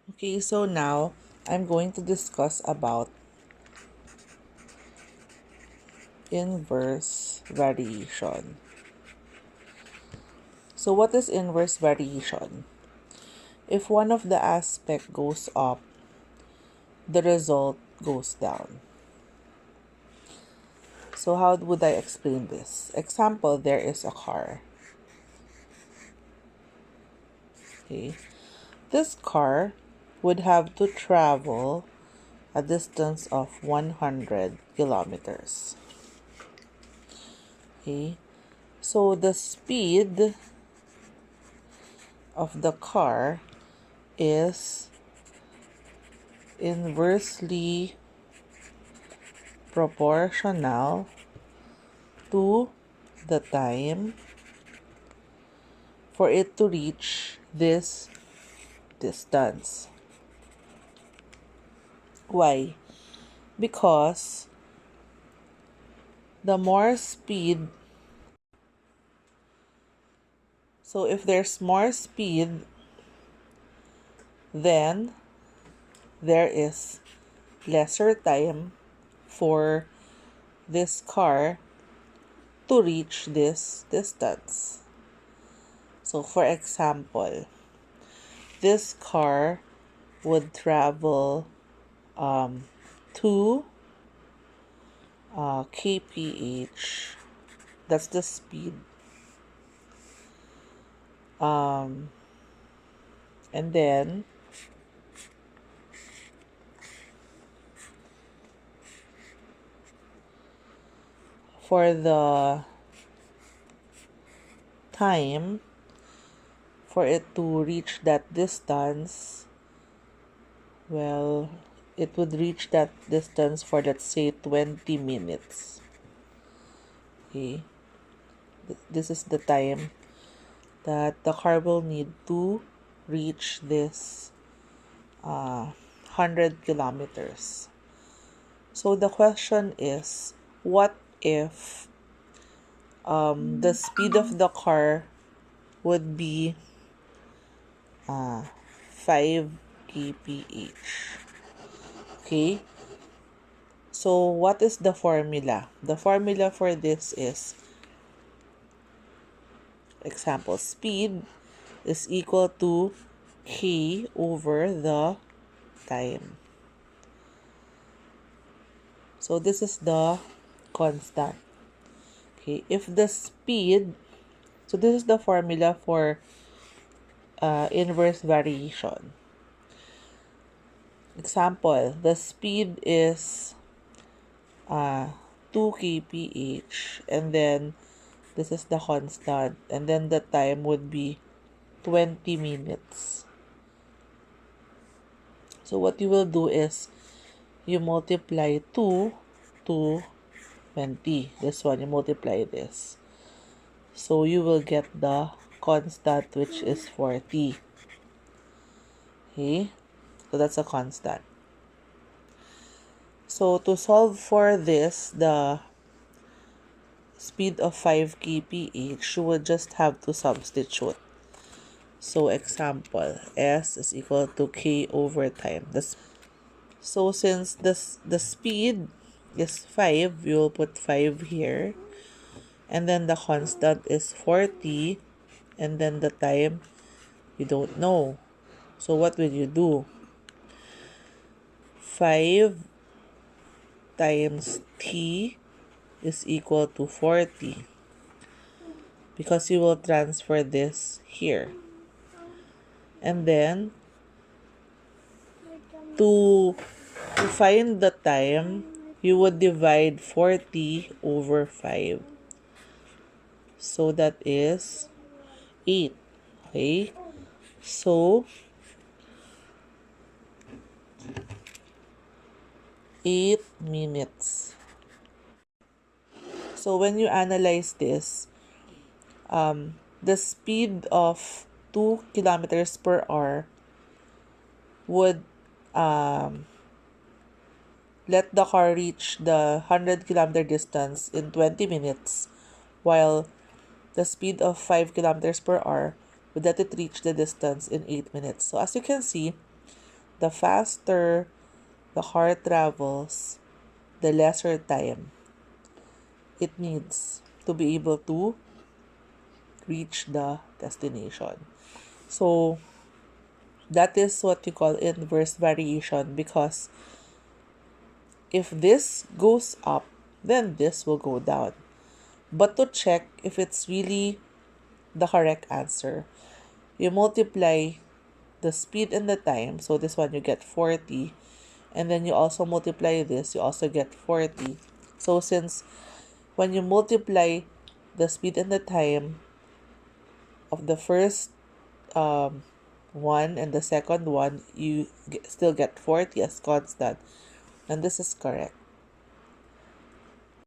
Okay, so now I'm going to discuss about inverse variation. So what is inverse variation? If one of the aspect goes up, the result goes down. So how would I explain this? Example, there is a car. Okay. This car would have to travel a distance of 100 kilometers. Okay. So the speed of the car is inversely proportional to the time for it to reach this distance. Why? Because the more speed, so if there's more speed, then there is lesser time for this car to reach this distance. So for example, this car would travel 2 kph. That's the speed. And then for the time for it to reach that distance, well, it would reach that distance for, let's say, 20 minutes. Okay, this is the time that the car will need to reach this 100 kilometers. So the question is, what if the speed of the car would be 5 kph? Okay, so what is the formula? The formula for this is, example, speed is equal to k over the time. So this is the constant. Okay, if the speed, so this is the formula for inverse variation. Example, the speed is 2 kph, and then this is the constant, and then the time would be 20 minutes. So what you will do is you multiply 2 to 20. This one, you multiply this. So you will get the constant, which is 40. Okay, so that's a constant. So to solve for this, the speed of 5 kph, you would just have to substitute. So example, S is equal to K over time. So since the speed is 5, you will put 5 here. And then the constant is 40. And then the time, you don't know. So what will you do? 5 times t is equal to 40. Because you will transfer this here. And then, to find the time, you would divide 40 over 5. So that is 8. Okay? So 8 minutes. So when you analyze this, the speed of 2 kilometers per hour would let the car reach the 100-kilometer distance in 20 minutes, while the speed of 5 kilometers per hour would let it reach the distance in 8 minutes. So as you can see, the faster the car travels, the lesser time it needs to be able to reach the destination. So that is what you call inverse variation, because if this goes up, then this will go down. But to check if it's really the correct answer, you multiply the speed and the time. So this one you get 40. And then you also multiply this, you also get 40. So since when you multiply the speed and the time of the first one and the second one, you still get 40 as constant. And this is correct.